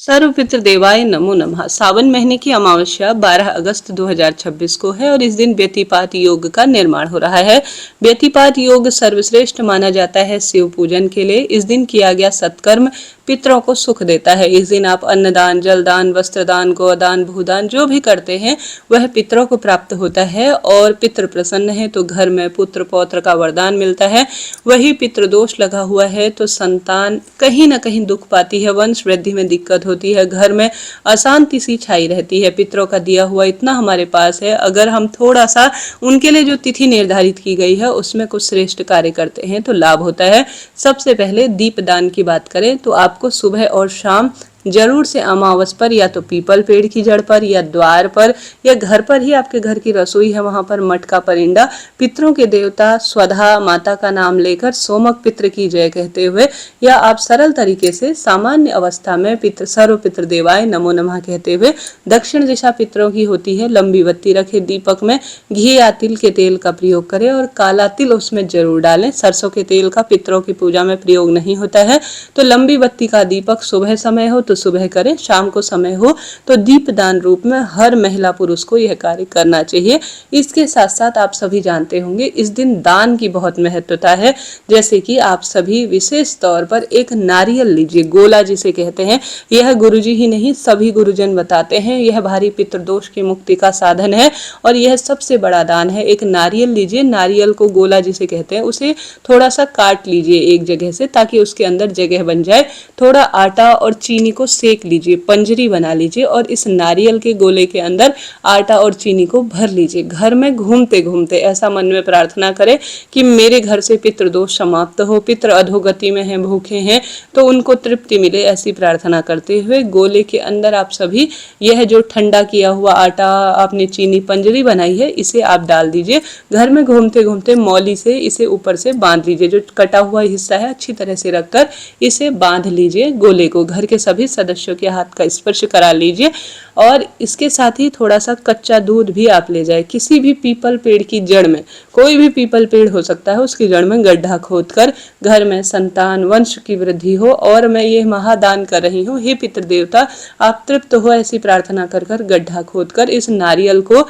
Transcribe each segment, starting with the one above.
सर्व पितृदेवाय नमो नमः। सावन महीने की अमावस्या 12 अगस्त 2026 को है और इस दिन व्यतिपात योग का निर्माण हो रहा है। व्यतिपात योग सर्वश्रेष्ठ माना जाता है शिव पूजन के लिए। इस दिन किया गया सत्कर्म पितरों को सुख देता है। इस दिन आप अन्नदान, जलदान, वस्त्रदान, गोदान, भूदान जो भी करते हैं वह पितरों को प्राप्त होता है और पितृ प्रसन्न है तो घर में पुत्र पौत्र का वरदान मिलता है। वही पितृदोष लगा हुआ है तो संतान कहीं ना कहीं दुख पाती है, वंश वृद्धि में दिक्कत होती है, घर में अशांति सी छाई रहती है। पितरों का दिया हुआ इतना हमारे पास है, अगर हम थोड़ा सा उनके लिए जो तिथि निर्धारित की गई है उसमें कुछ श्रेष्ठ कार्य करते हैं तो लाभ होता है। सबसे पहले दीपदान की बात करें तो आपको सुबह और शाम जरूर से अमावस पर या तो पीपल पेड़ की जड़ पर या द्वार पर या घर पर ही आपके घर की रसोई है वहां पर मटका परिंदा पितरों के देवता स्वधा माता का नाम लेकर सोमक पितृ की जय कहते हुए या आप सरल तरीके से सामान्य अवस्था में पितृ सर्व पितृ देवाय नमो नमः कहते हुए दक्षिण दिशा पितरों की होती है। लंबी बत्ती रखे, दीपक में घी या तिल के तेल का प्रयोग करें और काला तिल उसमें जरूर डालें। सरसों के तेल का पितरों की पूजा में प्रयोग नहीं होता है तो लंबी बत्ती का दीपक सुबह समय हो तो सुबह करें, शाम को समय हो तो दीपदान रूप में हर महिला पुरुष को यह कार्य करना चाहिए। इसके साथ साथ आप सभी जानते होंगे इस दिन दान की बहुत महत्वता है। जैसे कि आप सभी विशेष तौर पर एक नारियल लीजिए, गोला जिसे कहते हैं। यह गुरुजी ही नहीं सभी गुरुजन बताते हैं यह भारी पितृदोष की मुक्ति का साधन है और यह सबसे बड़ा दान है। एक नारियल लीजिए, नारियल को गोला जिसे कहते हैं उसे थोड़ा सा काट लीजिए एक जगह से ताकि उसके अंदर जगह बन जाए। थोड़ा आटा और चीनी को सेक लीजिए, पंजरी बना लीजिए और इस नारियल के गोले के अंदर आटा और चीनी को भर लीजिए। घर में घूमते घूमते ऐसा मन में प्रार्थना करें कि मेरे घर से पितृदोष समाप्त हो, पितृ अधोगति में हैं, भूखे हैं तो उनको तृप्ति मिले, ऐसी प्रार्थना करते हुए गोले के अंदर आप सभी यह जो ठंडा किया हुआ आटा आपने चीनी पंजरी बनाई है इसे आप डाल दीजिए। घर में घूमते घूमते मौली से इसे ऊपर से बांध लीजिए, जो कटा हुआ हिस्सा है अच्छी तरह से रखकर इसे बांध लीजिए। गोले को घर के सभी सदस्यों के हाथ का स्पर्श करा लीजिए और इसके साथ ही थोड़ा सा कच्चा दूध भी आप ले जाए। किसी भी पीपल पेड़ की जड़ में, कोई भी पीपल पेड़ हो सकता है, उसकी जड़ में गड्ढा खोदकर घर में संतान वंश की वृद्धि हो और मैं ये महादान कर रही हूँ, हे पितृ देवता आप तृप्त हो, ऐसी प्रार्थना कर कर गड्ढा खोदकर इस नारियल को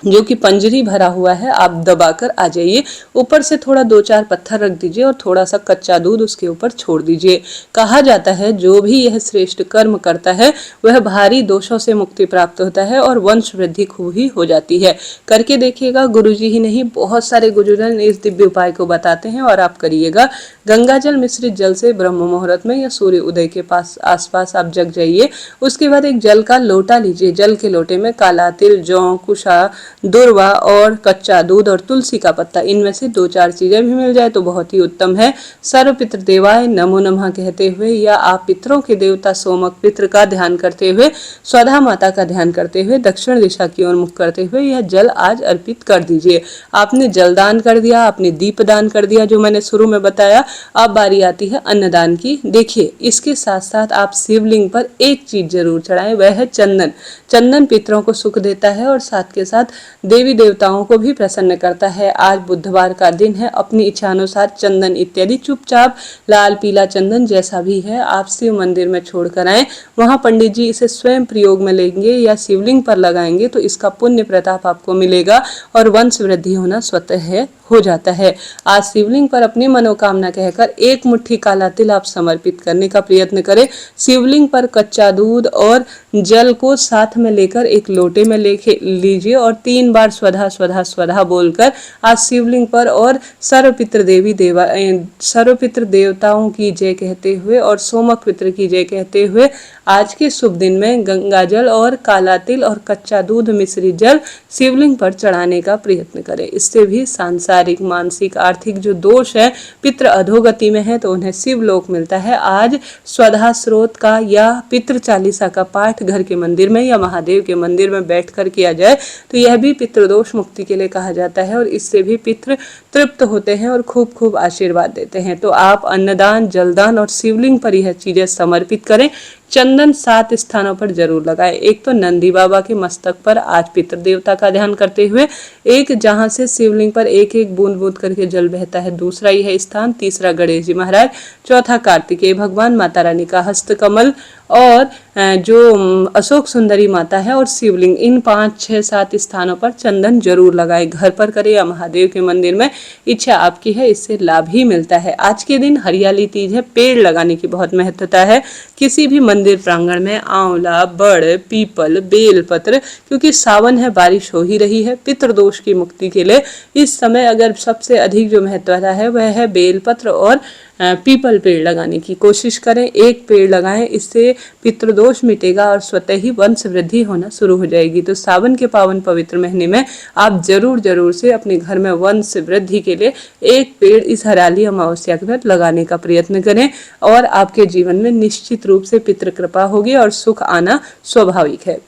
जो कि पंजरी भरा हुआ है आप दबाकर आ जाइए। ऊपर से थोड़ा 2-4 पत्थर रख दीजिए और थोड़ा सा कच्चा दूध उसके ऊपर छोड़ दीजिए। कहा जाता है जो भी यह श्रेष्ठ कर्म करता है वह भारी दोषों से मुक्ति प्राप्त होता है और वंश वृद्धि खूब ही हो जाती है। करके देखिएगा, गुरुजी ही नहीं बहुत सारे गुरुजन इस दिव्य उपाय को बताते हैं और आप करिएगा। गंगा जल मिश्रित जल से ब्रह्म मुहूर्त में या सूर्य उदय के पास आसपास आप जग जाइए। उसके बाद एक जल का लोटा लीजिए, जल के लोटे में काला तिल, जौ, कुशा, दुर्वा और कच्चा दूध और तुलसी का पत्ता, इनमें से 2-4 चीजें भी मिल जाए तो बहुत ही उत्तम है। सर्व पितृ देवाय नमो नमः कहते हुए या आप पितरों के देवता सोमक पितृ का ध्यान करते हुए, स्वधा माता का ध्यान करते हुए दक्षिण दिशा की ओर मुख करते हुए यह जल आज अर्पित कर दीजिए। आपने जलदान कर दिया, आपने दीपदान कर दिया जो मैंने शुरू में बताया। अब बारी आती है अन्नदान की। देखिए इसके साथ साथ आप शिवलिंग पर एक चीज जरूर चढ़ाएं, वह है चंदन। चंदन पितरों को सुख देता है और साथ के साथ देवी देवताओं को भी प्रसन्न करता है। आज बुधवार का दिन है, अपनी इच्छा अनुसार चंदन इत्यादि चुपचाप लाल पीला चंदन जैसा भी है आप शिव मंदिर में छोड़कर आए। वहां पंडित जी इसे स्वयं प्रयोग में लेंगे या शिवलिंग पर लगाएंगे तो इसका पुण्य प्रताप आपको मिलेगा और वंश वृद्धि होना स्वतः है हो जाता है। आज शिवलिंग पर अपनी मनोकामना कहकर एक मुट्ठी काला तिल आप समर्पित करने का प्रयत्न करें। शिवलिंग पर कच्चा दूध और जल को साथ में लेकर एक लोटे में लेके लीजिए और 3 बार स्वधा स्वधा स्वधा बोलकर आज शिवलिंग पर और सर्व पितृ देवताओं की जय कहते हुए और सोमक पितृ की जय कहते हुए आज के शुभ दिन में गंगा जल और काला तिल और कच्चा दूध मिश्रित जल शिवलिंग पर चढ़ाने का प्रयत्न करें। इससे भी सांसारिक मानसिक आर्थिक जो दोष है, पितृ अधोगति में है तो उन्हें शिवलोक मिलता है। आज स्वधा स्रोत का या पितृ चालीसा का पाठ घर के मंदिर में या महादेव के मंदिर में बैठकर किया जाए तो यह भी पितृदोष मुक्ति के लिए कहा जाता है और इससे भी पितृ तृप्त होते हैं और खूब खूब आशीर्वाद देते हैं। तो आप अन्नदान, जलदान और शिवलिंग पर यह चीजें समर्पित करें। चंदन 7 स्थानों पर जरूर लगाएं। एक तो नंदी बाबा के मस्तक पर आज पितृ देवता का ध्यान करते हुए, एक जहां से शिवलिंग पर एक एक बूंद बूंद करके जल बहता है, दूसरा यह स्थान, तीसरा गणेश जी महाराज, चौथा कार्तिकेय भगवान, माता रानी का हस्त कमल और जो अशोक सुंदरी माता है और शिवलिंग, इन 5, 6, 7 स्थानों पर चंदन जरूर लगाए। घर पर करें या महादेव के मंदिर में, इच्छा आपकी है, इससे लाभ ही मिलता है। आज के दिन हरियाली तीज है, पेड़ लगाने की बहुत महत्वता है। किसी भी मंदिर प्रांगण में आंवला, बड़, पीपल, बेलपत्र, क्योंकि सावन है, बारिश हो ही रही है, पितृदोष की मुक्ति के लिए इस समय अगर सबसे अधिक जो महत्वता है वह है बेलपत्र और पीपल पेड़ लगाने की कोशिश करें। एक पेड़ लगाएं, इससे पितृदोष मिटेगा और स्वतः ही वंश वृद्धि होना शुरू हो जाएगी। तो सावन के पावन पवित्र महीने में आप जरूर से अपने घर में वंश वृद्धि के लिए एक पेड़ इस हरियाली अमावस्या के बाद लगाने का प्रयत्न करें और आपके जीवन में निश्चित रूप से पितृ कृपा होगी और सुख आना स्वाभाविक है।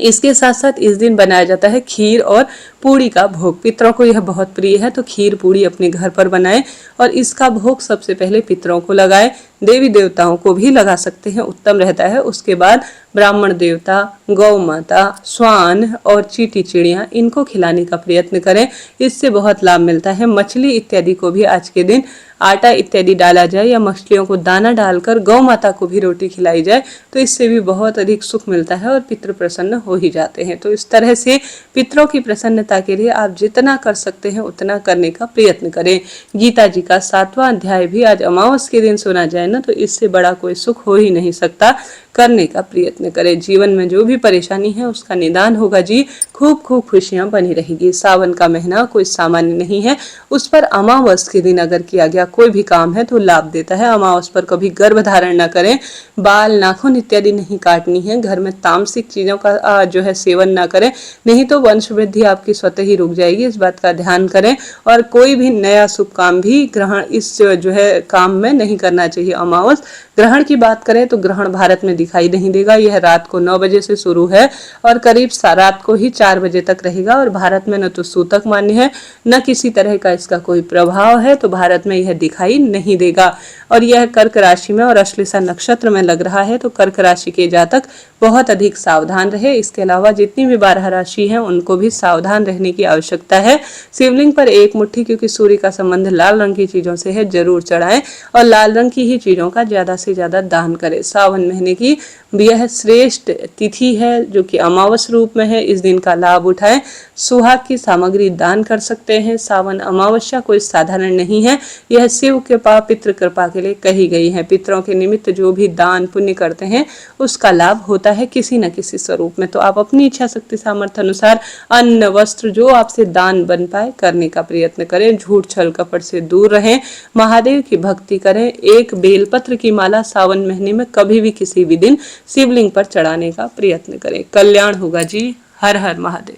इसके साथ साथ इस दिन बनाया जाता है खीर और पूड़ी का भोग। पितरों को यह बहुत प्रिय है, तो खीर पूड़ी अपने घर पर बनाएं और इसका भोग सबसे पहले पितरों को लगाएं। देवी देवताओं को भी लगा सकते हैं, उत्तम रहता है। उसके बाद ब्राह्मण देवता, गौ माता, स्वान और चींटी चिड़िया, इनको खिलाने का प्रयत्न करें, इससे बहुत लाभ मिलता है। मछली इत्यादि को भी आज के दिन आटा इत्यादि डाला जाए या मछलियों को दाना डालकर गौ माता को भी रोटी खिलाई जाए, तो इससे भी बहुत अधिक सुख मिलता है और पितृ प्रसन्न हो ही जाते हैं। तो इस तरह से पितरों की प्रसन्नता के लिए आप जितना कर सकते हैं उतना करने का प्रयत्न करें। गीता जी का 7वां अध्याय भी आज अमावस के दिन सुना जाए ना, तो इससे बड़ा कोई सुख हो ही नहीं सकता। करने का प्रयत्न करें, जीवन में जो भी परेशानी है उसका निदान होगा जी, खूब खूब खुशियां बनी रहेगी। सावन का महीना कोई सामान्य नहीं है, उस पर अमावस के दिन अगर किया गया कोई भी काम है तो लाभ देता है। अमावस पर कभी गर्भ धारण न करें, बाल नाखून इत्यादि नहीं काटनी है, घर में तामसिक चीजों का जो है सेवन न करें, नहीं तो वंश वृद्धि आपकी स्वतः ही रुक जाएगी, इस बात का ध्यान करें। और कोई भी नया शुभ काम भी ग्रहण इस जो है काम में नहीं करना चाहिए। अमावस ग्रहण की बात करें तो ग्रहण भारत में दिखाई नहीं देगा, यह रात को 9 बजे से शुरू है और करीब रात को ही 4 बजे तक रहेगा और भारत में न तो सूतक मान्य है न किसी तरह का इसका कोई प्रभाव है, तो भारत में यह दिखाई नहीं देगा। और यह कर्क राशि में और अश्लेषा नक्षत्र में लग रहा है, तो कर्क राशि के जातक बहुत अधिक सावधान रहे। इसके अलावा जितनी भी 12 राशि हैं उनको भी सावधान रहने की आवश्यकता है। शिवलिंग पर एक मुट्ठी, क्योंकि सूर्य का संबंध लाल रंग की चीजों से है, जरूर चढ़ाएं और लाल रंग की ही चीजों का ज्यादा से ज्यादा दान करें। सावन महीने की यह श्रेष्ठ तिथि है जो कि अमावस रूप में है, इस दिन का लाभ उठाएं। सुहाग की सामग्री दान कर सकते हैं। सावन अमावस्या कोई साधारण नहीं है, यह शिव के पास पितृ कृपा के लिए कही गई है। पितरों के निमित्त जो भी दान पुण्य करते हैं उसका लाभ होता है किसी न किसी स्वरूप में। तो आप अपनी इच्छा शक्ति सामर्थ्य अनुसार अन्न वस्त्र जो आपसे दान बन पाए करने का प्रयत्न करें। झूठ छल कपट से दूर रहें, महादेव की भक्ति करें। एक बेलपत्र की माला सावन महीने में कभी भी किसी भी दिन शिवलिंग पर चढ़ाने का प्रयत्न करें। कल्याण होगा जी। हर हर महादेव।